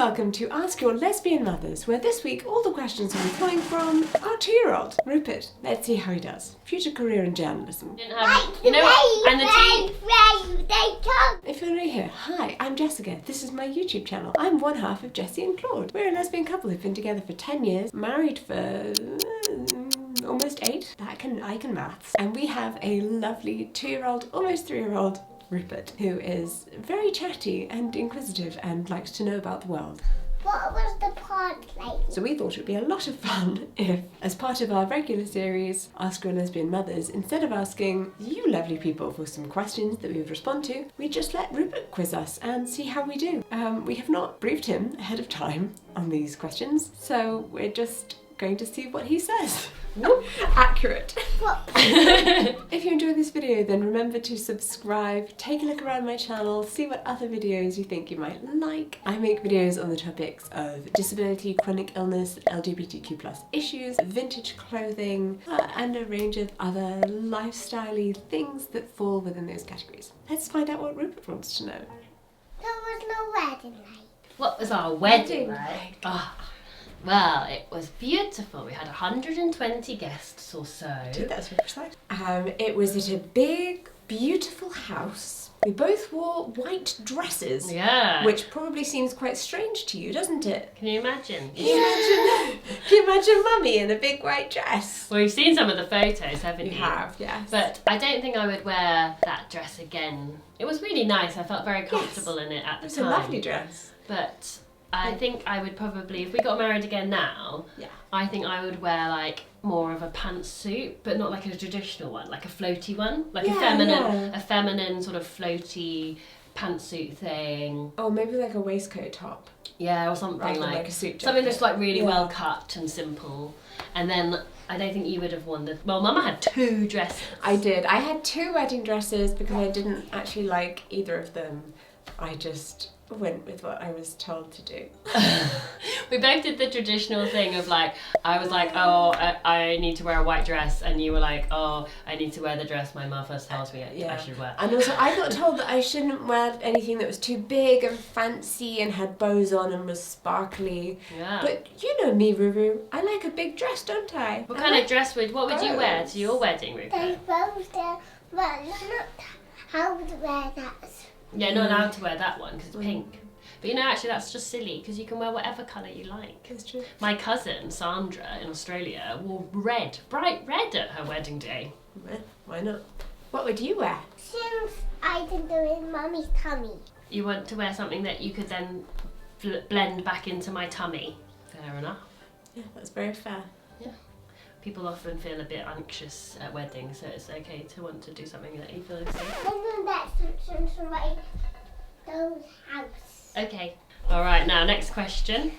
welcome to Ask Your Lesbian Mothers, where this week all the questions will be coming from our 2-year-old, Rupert. Let's see how he does. Future career in journalism. You know what? And the tea. If you're new here, hi, I'm Jessica. This is my YouTube channel. I'm one half of Jessie and Claude. We're a lesbian couple who've been together for 10 years, married for almost 8. I can maths. And we have a lovely 2-year-old, almost 3-year-old Rupert, who is very chatty and inquisitive and likes to know about the world. What was the pod like? So we thought it would be a lot of fun if, as part of our regular series, Ask Your Lesbian Mothers, instead of asking you lovely people for some questions that we would respond to, we just let Rupert quiz us and see how we do. We have not briefed him ahead of time on these questions, so we're just going to see what he says. Accurate. If you enjoyed this video, then remember to subscribe, take a look around my channel, see what other videos you think you might like. I make videos on the topics of disability, chronic illness, LGBTQ+ issues, vintage clothing, and a range of other lifestyle-y things that fall within those categories. Let's find out what Rupert wants to know. There was no wedding night. What was our wedding like? Oh. Well, it was beautiful. We had 120 guests or so. That's very precise. It was at a big, beautiful house. We both wore white dresses. Yeah. Which probably seems quite strange to you, doesn't it? Can you imagine? Can you imagine Mummy in a big white dress? Well, you've seen some of the photos, haven't you? You have, yes. But I don't think I would wear that dress again. It was really nice. I felt very comfortable in it at the time. It was a lovely dress. But I think I would probably, if we got married again now, I think I would wear like more of a pantsuit, but not like a traditional one, like a floaty one, like a feminine sort of floaty pantsuit thing. Oh, maybe like a waistcoat top. Yeah, or something like a suit jacket. Something that's like really well cut and simple. And then I don't think you would have worn the. Well, Mama had 2 dresses. I did. I had 2 wedding dresses because I didn't actually like either of them. I just went with what I was told to do. We both did the traditional thing of like, I was like, oh, I need to wear a white dress, and you were like, oh, I need to wear the dress my mother tells me I should wear. And also I got told that I shouldn't wear anything that was too big and fancy and had bows on and was sparkly. Yeah. But you know me, Ruru, I like a big dress, don't I? What kind of dress what would you wear to your wedding, Rupert? They both did, but not how to wear that. Yeah, not allowed to wear that one because it's pink. But you know, actually that's just silly because you can wear whatever colour you like. That's true. My cousin, Sandra, in Australia, wore red, bright red at her wedding day. Why not? What would you wear? Since I didn't do it in Mummy's tummy. You want to wear something that you could then blend back into my tummy. Fair enough. Yeah, that's very fair. Yeah. People often feel a bit anxious at weddings, so it's okay to want to do something that you feel is safe. And then that's somebody else's house. Okay. All right. Now, next question.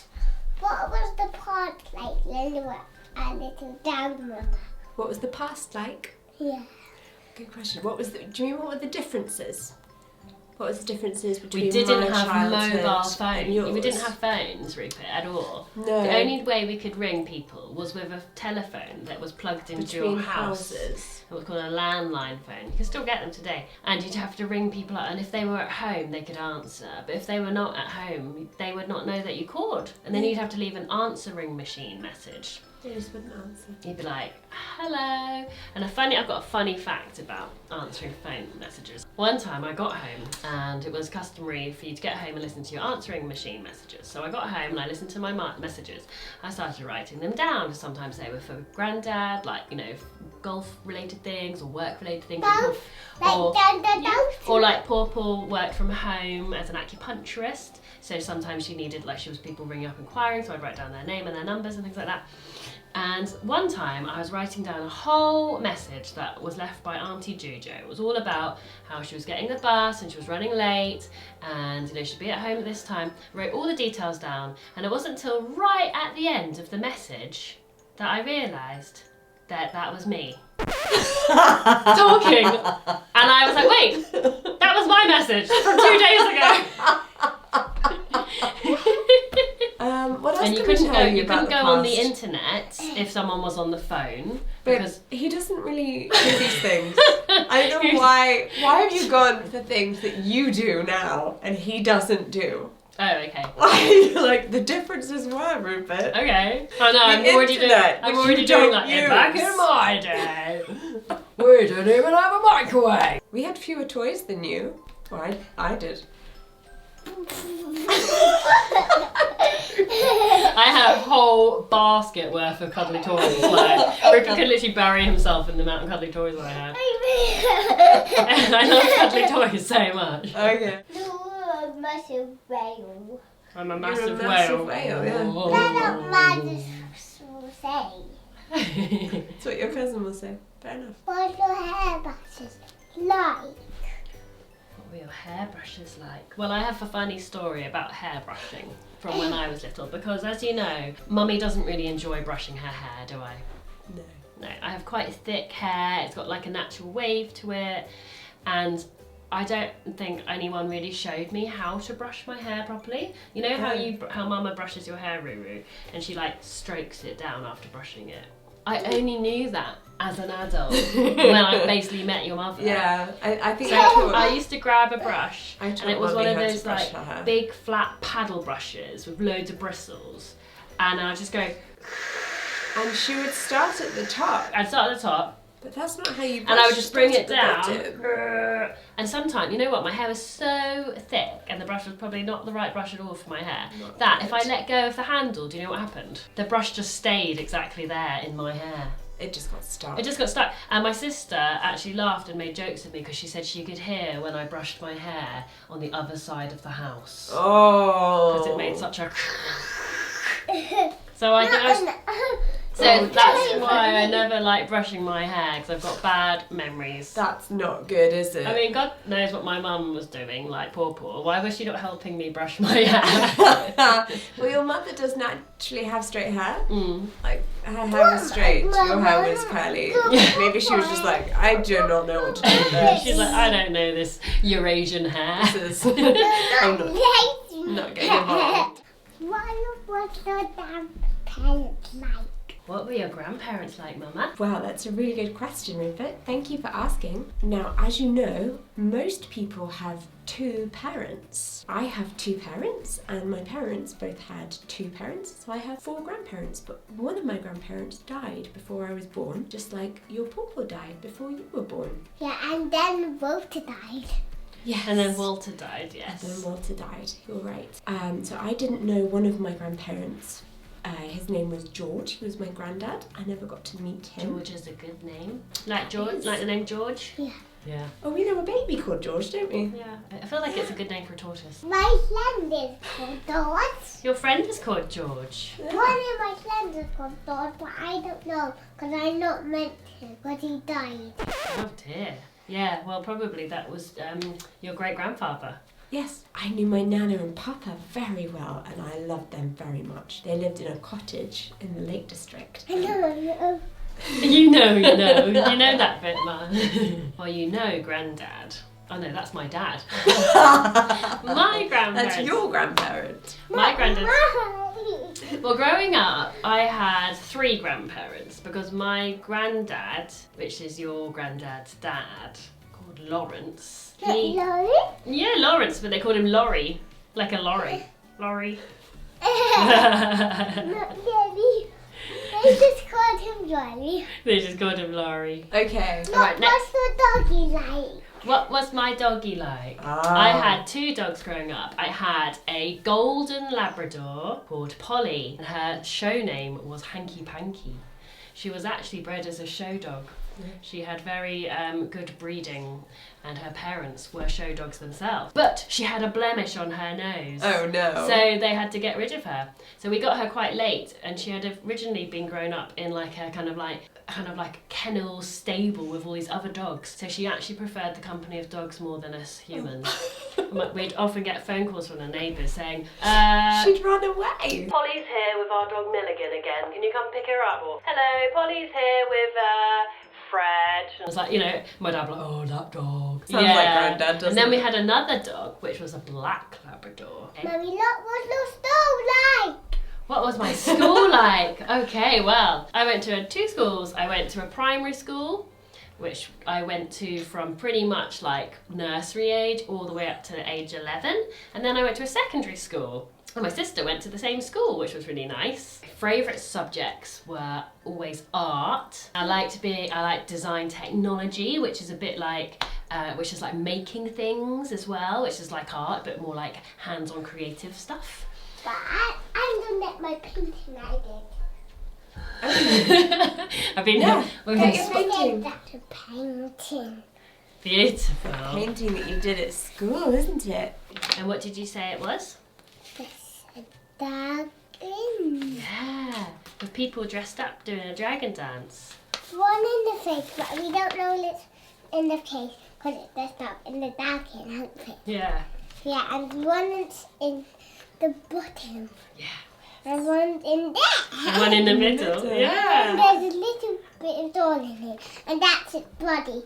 What was the pod like when you were a little down, Mama? What was the past like? Yeah. Good question. Do you mean what were the differences? What was the differences between We didn't my have childhood mobile and phones. yours? We didn't have phones, Rupert, at all. No. The only way we could ring people was with a telephone that was plugged into your house. Houses. It was called a landline phone. You can still get them today. And you'd have to ring people up, and if they were at home, they could answer. But if they were not at home, they would not know that you called. And then you'd have to leave an answering machine message. They just wouldn't answer. You'd be like, hello. And I've got a funny fact about answering phone messages. One time I got home and it was customary for you to get home and listen to your answering machine messages. So I got home and I listened to my messages. I started writing them down. Sometimes they were for Granddad, like, you know, golf related things or work related things. Or like Pawpaw worked from home as an acupuncturist. So sometimes she needed, like, she was people ringing up inquiring, so I'd write down their name and their numbers and things like that. And one time I was writing down a whole message that was left by Auntie Jujo. It was all about how she was getting the bus and she was running late and, you know, she'd be at home at this time. I wrote all the details down, and it wasn't until right at the end of the message that I realised that that was me talking. And I was like, wait, that was my message from 2 days ago. What else and you couldn't go on the internet if someone was on the phone. But he doesn't really do these things. I don't know why. Why have you gone for things that you do now and he doesn't do? Oh, okay. Like, the differences were, Rupert. Okay. Oh no, I'm The already doing. internet, I'm which already you doing don't like use. back in my day. We didn't even have a microwave. We had fewer toys than you. Or I did. I had a whole basket worth of cuddly toys. Like, Rupert could literally bury himself in the amount of cuddly toys I had. I love cuddly toys so much. Okay. You're a massive whale. I'm a You're massive a massive whale. whale, yeah. That's what mothers will say. That's what your cousin will say. Fair enough. What's your hairbrushes like? What were your hairbrushes like? Well, I have a funny story about hairbrushing from when I was little because, as you know, Mummy doesn't really enjoy brushing her hair, do I? No. No, I have quite thick hair. It's got like a natural wave to it, and I don't think anyone really showed me how to brush my hair properly. You know how Mama brushes your hair, Ruru, and she like strokes it down after brushing it. I only knew that as an adult when I basically met your mother. Yeah, I think So I used to grab a brush, I and taught it was one Mummy of how to those brush like her hair. big flat paddle brushes with loads of bristles, and I'd just go. And she would start at the top. I'd start at the top, But that's not how you brush. and I would just bring it Start at the down. bottom. And sometimes, you know what, my hair was so thick, and the brush was probably not the right brush at all for my hair, Not that good. if I let go of the handle, do you know what happened? The brush just stayed exactly there in my hair. It just got stuck. It just got stuck. And my sister actually laughed and made jokes with me because she said she could hear when I brushed my hair on the other side of the house. Oh. Because it made such a... So I think I was... So Oh, that's dear. why I never like brushing my hair, because I've got bad memories. That's not good, is it? I mean, God knows what my mum was doing, like poor. Why was she not helping me brush my hair? Well, your mother does naturally have straight hair. Mm. Like, her hair was straight, your hair was curly. Maybe she was just like, I do not know what to do with this. She's like, I don't know this Eurasian hair. This is... I'm not getting involved. What's your grandparents like? What were your grandparents like, Mama? Wow, that's a really good question, Rupert. Thank you for asking. Now, as you know, most people have two parents. I have two parents, and my parents both had two parents, so I have four grandparents. But one of my grandparents died before I was born, just like your pawpaw died before you were born. Yeah, and then Walter died. Yes. And then Walter died, yes. And then Walter died, you're right. So I didn't know one of my grandparents. His name was George. He was my granddad. I never got to meet him. George is a good name. Like George, It is. like the name George? Yeah. Yeah. Oh, we know a baby called George, don't we? Yeah. I feel like it's a good name for a tortoise. My friend is called George. Your friend is called George. One of my friends is called George, but I don't know because I not meant to, but he died. Oh dear. Yeah, well probably that was your great-grandfather. Yes, I knew my Nana and Papa very well, and I loved them very much. They lived in a cottage in the Lake District. I know. You know that bit, Ma. Well, you know Granddad. Oh no, that's my dad. My grandparents. That's your grandparent. My granddad. Well, growing up, I had three grandparents because my granddad, which is your granddad's dad, called Lawrence. Lorry? Yeah, Lawrence, but they called him Laurie, like a lorry. Laurie. Not Daddy. They just called him Johnny. They just called him Laurie. Okay. Alright, What's the doggy like? What was my doggy like? Ah. I had two dogs growing up. I had a golden Labrador called Polly, and her show name was Hanky Panky. She was actually bred as a show dog. She had very good breeding, and her parents were show dogs themselves. But she had a blemish on her nose. Oh no. So they had to get rid of her. So we got her quite late, and she had originally been grown up in like a kind of like kennel stable with all these other dogs. So she actually preferred the company of dogs more than us humans. We'd often get phone calls from the neighbours saying, She'd run away. Polly's here with our dog Milligan again. Can you come pick her up? Or, hello, Polly's here with Fred. And I was like, you know, my dad was like, oh, that dog. Sounds like Granddad, doesn't And then we it? had another dog, which was a black Labrador. Mummy, look what your stove like. What was my school like? Okay, well, I went to two schools. I went to a primary school, which I went to from pretty much like nursery age all the way up to age 11. And then I went to a secondary school. And my sister went to the same school, which was really nice. My favourite subjects were always art. I liked design technology, which is a bit like, which is like making things as well, which is like art, but more like hands-on creative stuff. But I'm gonna get my painting I did. I've been painting. That's a painting. Beautiful. A painting that you did at school, isn't it? And what did you say it was? That's a dragon. Yeah, with people dressed up doing a dragon dance. One in the face, but we don't know it's in the face because it's dressed up in the dragon outfit. Yeah. Yeah, and one is in the bottom. Yeah. And one in there. And one in the middle. And Yeah. there's a little bit of doll in it, and that's its body,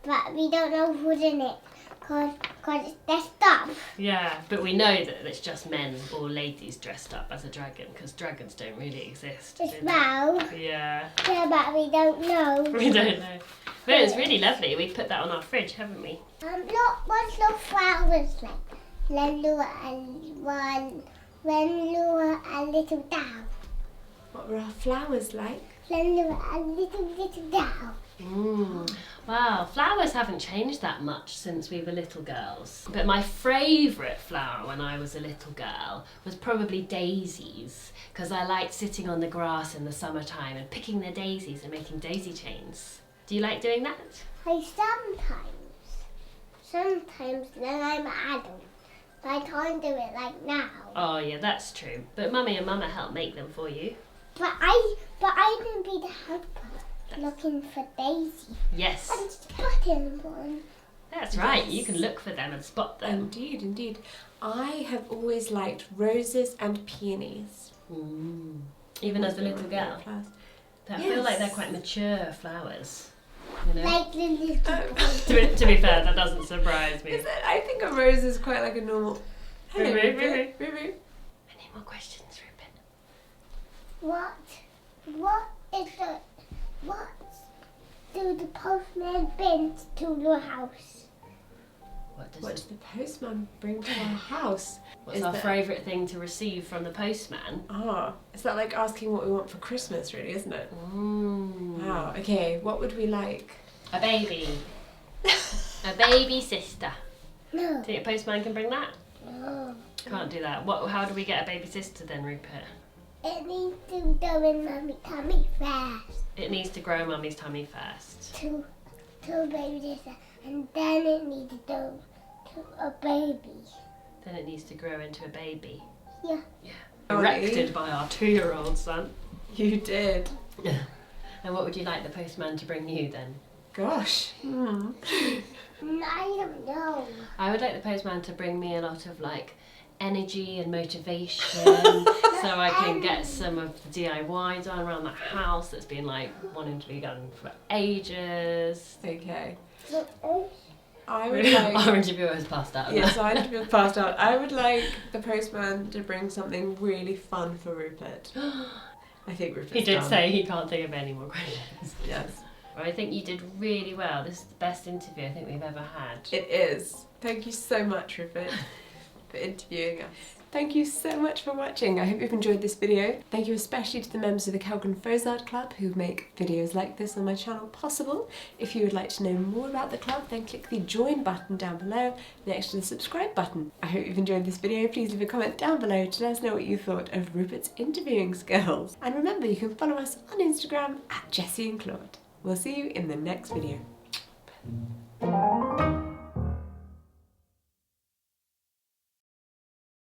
but we don't know who's in it because it's dressed up. Yeah, but we know that it's just men or ladies dressed up as a dragon because dragons don't really exist. As do they? well. Yeah. Yeah, but we don't know. We don't know. But it's really lovely. We put that on our fridge, haven't we? Look, what's the flowers like? When you were a little doll. What were our flowers like? When you were a little doll. Wow, flowers haven't changed that much since we were little girls. But my favourite flower when I was a little girl was probably daisies, because I liked sitting on the grass in the summertime and picking the daisies and making daisy chains. Do you like doing that? Sometimes when I'm an adult, but I can't do it like now. Oh yeah, that's true. But Mummy and Mama help make them for you. But I can be the helper, looking for Daisy. Yes. And spotting one. That's right, Yes. you can look for them and spot them. Indeed, indeed. I have always liked roses and peonies. Even as a little girl. Flowers. I feel like they're Yes. quite mature flowers. You know? Like the little To be fair, that doesn't surprise me. Is it? I think a rose is quite like a normal. Hello, Ruru, Ruru. Ruru. Any more questions, Rupert? What do the postman bring to your house? What does What does the postman bring to our house? What's Is our that- favourite thing to receive from the postman? Ah, is that like asking what we want for Christmas, really, isn't it? Wow, okay, what would we like? A baby. A baby sister. No. Do you think a postman can bring that? No. Can't do that. How do we get a baby sister then, Rupert? It needs to go in Mummy's tummy first. It needs to grow Mummy's tummy first. To a baby sister, and then it needs to go to a baby. Then it needs to grow into a baby. Yeah. Erected by our 2-year-old son. You did. And what would you like the postman to bring you then? Gosh. I don't know. I would like the postman to bring me a lot of like energy and motivation so I can get some of the DIY done around the house that's been like wanting to be done for ages. Okay. Oh, I would like. Orange reviewer has passed out. Yes, I had to be passed out. I would like the postman to bring something really fun for Rupert. I think Rupert's He did done. say he can't think of any more questions. Yes. Well, I think you did really well. This is the best interview I think we've ever had. It is. Thank you so much, Rupert, for interviewing us. Thank you so much for watching. I hope you've enjoyed this video. Thank you especially to the members of the Kellgren-Fozard Club who make videos like this on my channel possible. If you would like to know more about the club, then click the join button down below next to the subscribe button. I hope you've enjoyed this video. Please leave a comment down below to let us know what you thought of Rupert's interviewing skills. And remember, you can follow us on Instagram at Jessie and Claude. We'll see you in the next video.